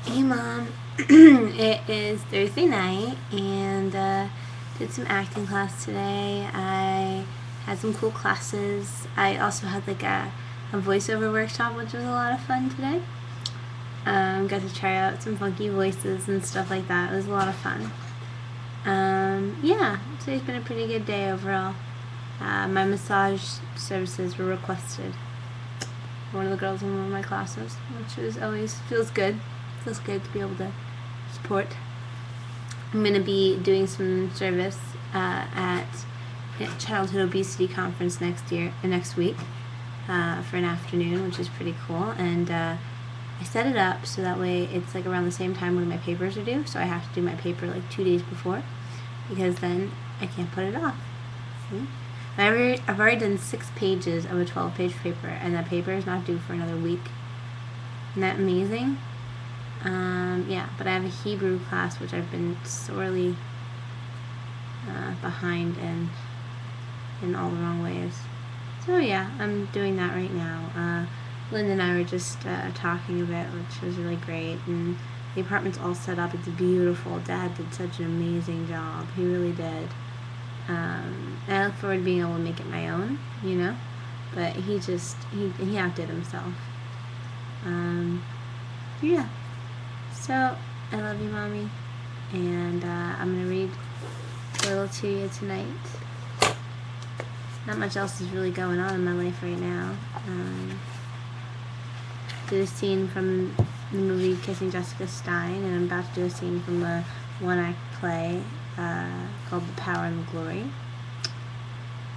Hey Mom, it is Thursday night and did some acting class today. I had some cool classes. I also had like a voiceover workshop, which was a lot of fun today. Got to try out some funky voices and stuff like that. It was a lot of fun. Yeah, today's been a pretty good day overall. My massage services were requested for one of the girls in one of my classes, which is always feels good. Feels good to be able to support. I'm going to be doing some service at Childhood Obesity Conference next week for an afternoon, which is pretty cool. And I set it up so that way it's like around the same time when my papers are due. So I have to do my paper like 2 days before, because then I can't put it off. See? I've already done 6 pages of a 12-page paper, and that paper is not due for another week. Isn't that amazing? Yeah, but I have a Hebrew class which I've been sorely behind in all the wrong ways. So yeah, I'm doing that right now. Linda and I were just talking a bit, which was really great, and the apartment's all set up. It's beautiful. Dad did such an amazing job. He really did. And I look forward to being able to make it my own, you know, but he outdid himself. Yeah. So, I love you, Mommy, and I'm going to read a little to you tonight. Not much else is really going on in my life right now. Did a scene from the movie Kissing Jessica Stein, and I'm about to do a scene from a one-act play called The Power and the Glory.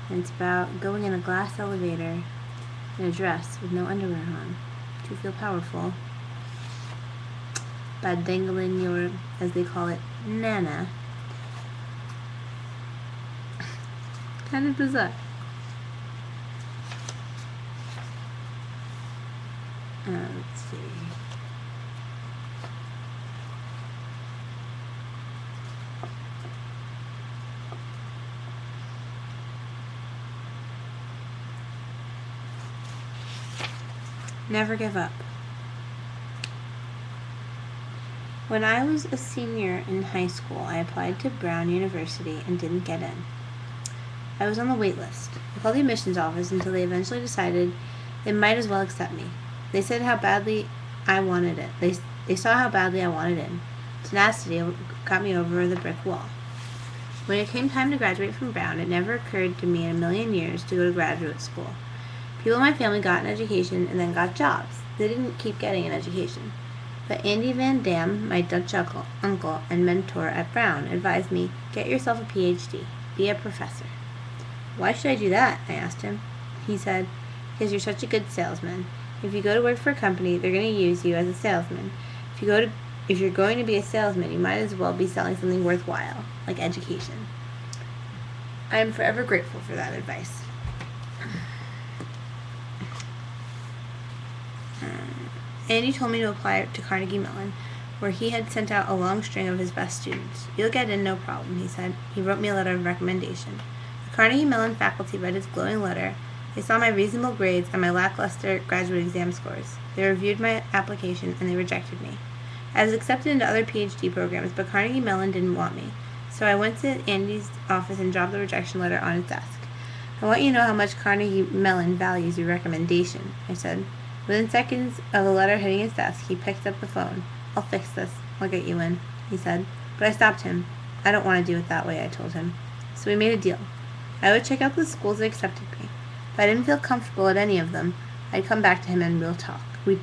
And it's about going in a glass elevator in a dress with no underwear on to feel powerful by dangling your, as they call it, nana. Kind of bizarre. Let's see. Never give up. When I was a senior in high school, I applied to Brown University and didn't get in. I was on the wait list. I called the admissions office until they eventually decided they might as well accept me. They said how badly I wanted it. They saw how badly I wanted in. Tenacity got me over the brick wall. When it came time to graduate from Brown, it never occurred to me in a million years to go to graduate school. People in my family got an education and then got jobs. They didn't keep getting an education. But Andy Van Dam, my Dutch uncle and mentor at Brown, advised me, get yourself a PhD. Be a professor. Why should I do that? I asked him. He said, because you're such a good salesman. If you go to work for a company, they're going to use you as a salesman. If you're going to be a salesman, you might as well be selling something worthwhile, like education. I am forever grateful for that advice. Andy told me to apply to Carnegie Mellon, where he had sent out a long string of his best students. You'll get in, no problem, he said. He wrote me a letter of recommendation. The Carnegie Mellon faculty read his glowing letter. They saw my reasonable grades and my lackluster graduate exam scores. They reviewed my application and they rejected me. I was accepted into other PhD programs, but Carnegie Mellon didn't want me. So I went to Andy's office and dropped the rejection letter on his desk. I want you to know how much Carnegie Mellon values your recommendation, I said. Within seconds of the letter hitting his desk, he picked up the phone. I'll fix this. I'll get you in, he said. But I stopped him. I don't want to do it that way, I told him. So we made a deal. I would check out the schools that accepted me. If I didn't feel comfortable at any of them, I'd come back to him and we'd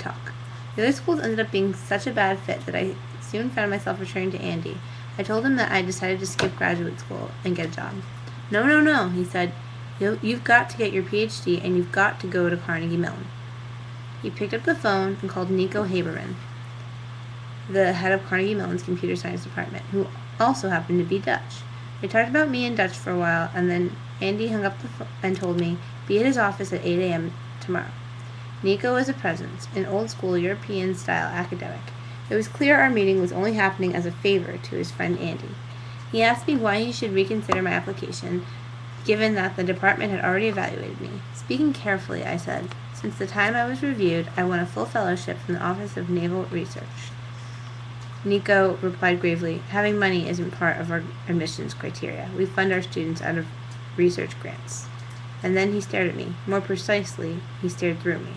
talk. The other schools ended up being such a bad fit that I soon found myself returning to Andy. I told him that I decided to skip graduate school and get a job. No, he said. You've got to get your PhD and you've got to go to Carnegie Mellon. He picked up the phone and called Nico Haberman, the head of Carnegie Mellon's computer science department, who also happened to be Dutch. They talked about me in Dutch for a while, and then Andy hung up the phone and told me, be at his office at 8 a.m. tomorrow. Nico was a presence, an old-school European-style academic. It was clear our meeting was only happening as a favor to his friend Andy. He asked me why he should reconsider my application, given that the department had already evaluated me. Speaking carefully, I said, since the time I was reviewed, I won a full fellowship from the Office of Naval Research. Nico replied gravely, "Having money isn't part of our admissions criteria. We fund our students out of research grants." And then he stared at me. More precisely, he stared through me.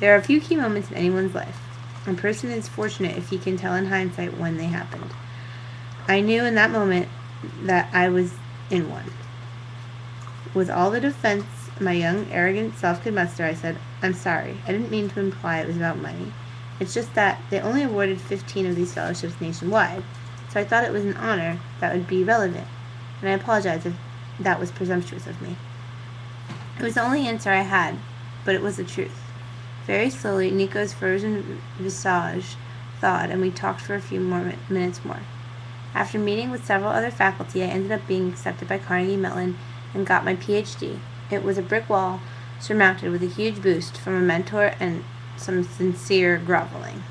There are a few key moments in anyone's life. A person is fortunate if he can tell in hindsight when they happened. I knew in that moment that I was in one. With all the defense my young, arrogant self could muster, I said, "I'm sorry. I didn't mean to imply it was about money. It's just that they only awarded 15 of these fellowships nationwide, so I thought it was an honor that would be relevant, and I apologize if that was presumptuous of me." It was the only answer I had, but it was the truth. Very slowly, Nico's frozen visage thawed, and we talked for a few minutes more. After meeting with several other faculty, I ended up being accepted by Carnegie Mellon and got my PhD. It was a brick wall surmounted with a huge boost from a mentor and some sincere groveling.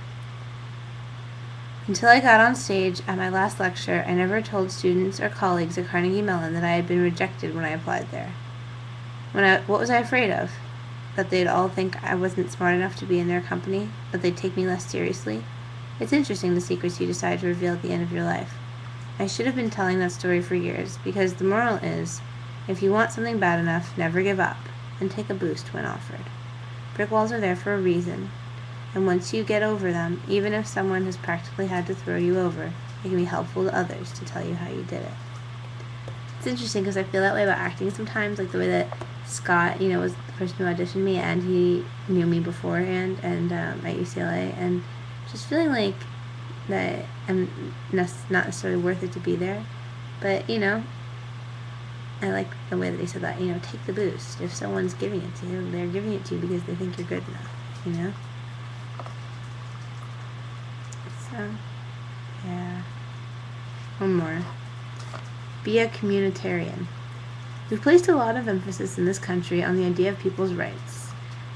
Until I got on stage at my last lecture, I never told students or colleagues at Carnegie Mellon that I had been rejected when I applied there. What was I afraid of? That they'd all think I wasn't smart enough to be in their company? That they'd take me less seriously? It's interesting the secrets you decide to reveal at the end of your life. I should have been telling that story for years, because the moral is, if you want something bad enough, never give up, and take a boost when offered. Brick walls are there for a reason, and once you get over them, even if someone has practically had to throw you over, it can be helpful to others to tell you how you did it. It's interesting because I feel that way about acting sometimes, like the way that Scott, was the person who auditioned me, and he knew me beforehand and at UCLA, and just feeling like that I'm not necessarily worth it to be there, but I like the way that he said that, take the boost. If someone's giving it to you, they're giving it to you because they think you're good enough, So, yeah. One more. Be a communitarian. We've placed a lot of emphasis in this country on the idea of people's rights.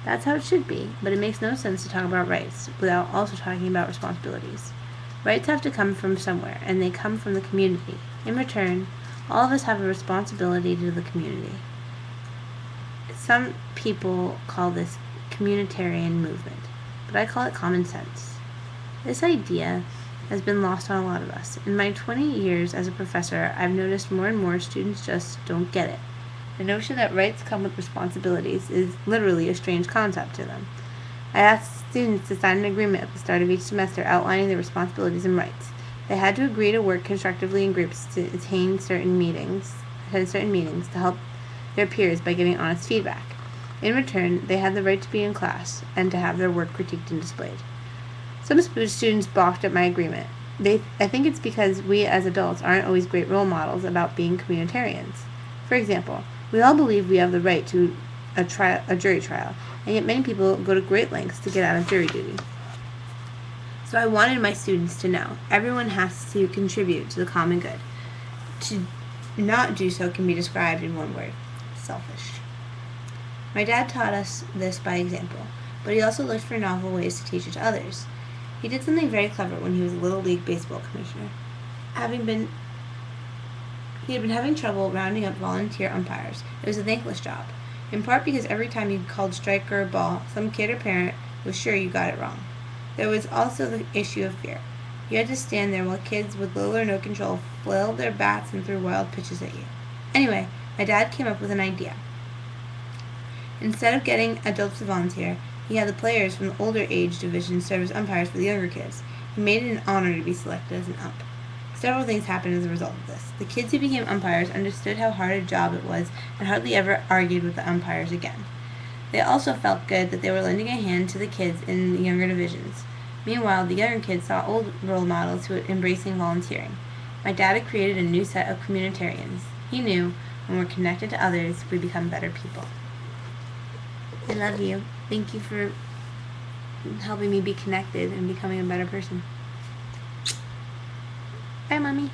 That's how it should be, but it makes no sense to talk about rights without also talking about responsibilities. Rights have to come from somewhere, and they come from the community. In return, all of us have a responsibility to the community. Some people call this communitarian movement, but I call it common sense. This idea has been lost on a lot of us. In my 20 years as a professor, I've noticed more and more students just don't get it. The notion that rights come with responsibilities is literally a strange concept to them. I asked students to sign an agreement at the start of each semester outlining their responsibilities and rights. They had to agree to work constructively in groups to attend certain meetings to help their peers by giving honest feedback. In return, they had the right to be in class and to have their work critiqued and displayed. Some students balked at my agreement. I think it's because we as adults aren't always great role models about being communitarians. For example, we all believe we have the right to a jury trial, and yet many people go to great lengths to get out of jury duty. So I wanted my students to know everyone has to contribute to the common good. To not do so can be described in one word: selfish. My dad taught us this by example, but he also looked for novel ways to teach it to others. He did something very clever when he was a Little League baseball commissioner. He had been having trouble rounding up volunteer umpires. It was a thankless job, in part because every time you called strike or ball, some kid or parent was sure you got it wrong. There was also the issue of fear. You had to stand there while kids with little or no control flailed their bats and threw wild pitches at you. Anyway, my dad came up with an idea. Instead of getting adults to volunteer, he had the players from the older age division serve as umpires for the younger kids. He made it an honor to be selected as an ump. Several things happened as a result of this. The kids who became umpires understood how hard a job it was and hardly ever argued with the umpires again. They also felt good that they were lending a hand to the kids in the younger divisions. Meanwhile, the younger kids saw old role models who were embracing volunteering. My dad had created a new set of communitarians. He knew when we're connected to others, we become better people. I love you. Thank you for helping me be connected and becoming a better person. Bye, Mommy.